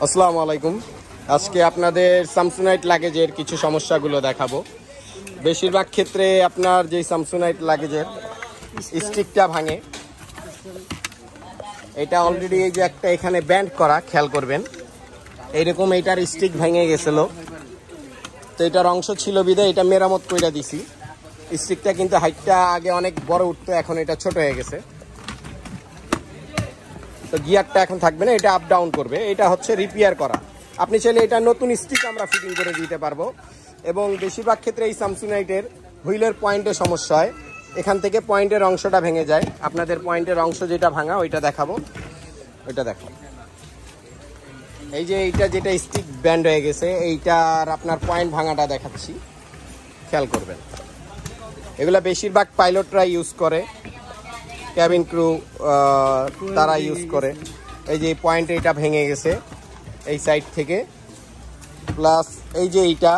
আসসালামু আলাইকুম। আজকে আপনাদের সামসুনাইট লাগেজের কিছু সমস্যাগুলো দেখাবো। বেশিরভাগ ক্ষেত্রে আপনার যে সামসুনাইট লাগেজের স্টিকটা ভাঙে। এটা অলরেডি এই যে একটা এখানে ব্যান্ড করা, খেয়াল করবেন এইরকম এইটার স্টিক ভেঙে গেছিল, তো এটার অংশ ছিল বিধায় এটা মেরামত করে দিছি। স্টিকটা কিন্তু হাইটটা আগে অনেক বড় উঠতো, এখন এটা ছোট হয়ে গেছে। তো গিয়ারটা এখন থাকবে না, এটা আপ ডাউন করবে। এটা হচ্ছে রিপেয়ার করা। আপনি চাইলে এটা নতুন স্টিক আমরা ফিটিং করে দিতে পারবো। এবং বেশিরভাগ ক্ষেত্রে এই সামসুনাইটের হুইলের পয়েন্টে সমস্যা হয়, এখান থেকে পয়েন্টের অংশটা ভেঙে যায়। আপনাদের পয়েন্টের অংশ যেটা ভাঙা ওইটা দেখাবো, ওইটা দেখো। এই যে এইটা যেটা স্টিক ব্যান্ড হয়ে গেছে, এইটার আপনার পয়েন্ট ভাঙাটা দেখাচ্ছি, খেয়াল করবেন। এগুলা বেশিরভাগ পাইলটরা ইউজ করে, ক্যাবিন ক্রু তারা ইউজ করে। এই যে পয়েন্ট এইটা ভেঙে গেছে এই সাইড থেকে, প্লাস এই যে এইটা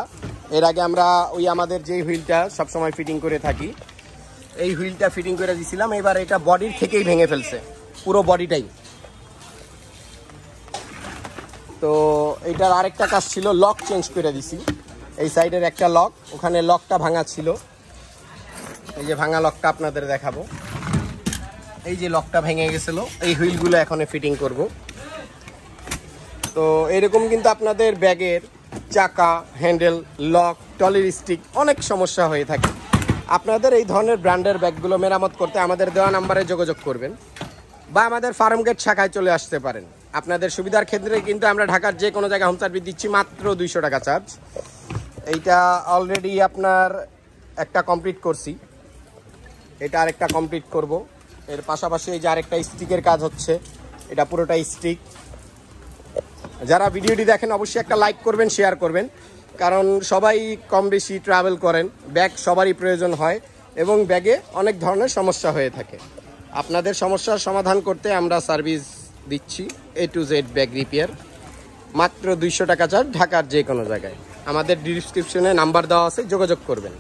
এর আগে আমরা ওই আমাদের যে হুইলটা সবসময় ফিটিং করে থাকি, এই হুইলটা ফিটিং করে দিয়েছিলাম, এবার এটা বডির থেকেই ভেঙে ফেলছে, পুরো বডিটাই। তো এইটার আরেকটা কাজ ছিল, লক চেঞ্জ করে দিছি। এই সাইডের একটা লক, ওখানে লকটা ভাঙা ছিল, এই যে ভাঙা লকটা আপনাদের দেখাবো। এই যে লকটা ভেঙে গেছিল, এই হুইলগুলো এখন ফিটিং করব। তো এরকম কিন্তু আপনাদের ব্যাগের চাকা, হ্যান্ডেল, লক, টলির স্টিক অনেক সমস্যা হয়ে থাকে। আপনাদের এই ধরনের ব্র্যান্ডের ব্যাগগুলো মেরামত করতে আমাদের দেওয়া নাম্বারে যোগাযোগ করবেন বা আমাদের ফার্মগেট শাখায় চলে আসতে পারেন। আপনাদের সুবিধার ক্ষেত্রে কিন্তু আমরা ঢাকার যে কোনো জায়গায় হোম সার্ভিস দিচ্ছি, মাত্র 200 টাকা চার্জ। এইটা অলরেডি আপনার একটা কমপ্লিট করছি, এটা আরেকটা কমপ্লিট করব। এর পাশাপাশি এই যে আরেকটা স্টিকের কাজ হচ্ছে, এটা পুরোটাই স্টিক। যারা ভিডিওটি দেখেন অবশ্যই একটা লাইক করবেন, শেয়ার করবেন, কারণ সবাই কম বেশি ট্রাভেল করেন, ব্যাগ সবারই প্রয়োজন হয় এবং ব্যাগে অনেক ধরনের সমস্যা হয়ে থাকে। আপনাদের সমস্যার সমাধান করতে আমরা সার্ভিস দিচ্ছি A to Z bag repair, মাত্র 200 টাকা চার্জ, ঢাকার যে কোনো জায়গায়। আমাদের ডিসক্রিপশনে নাম্বার দেওয়া আছে, যোগাযোগ করবেন।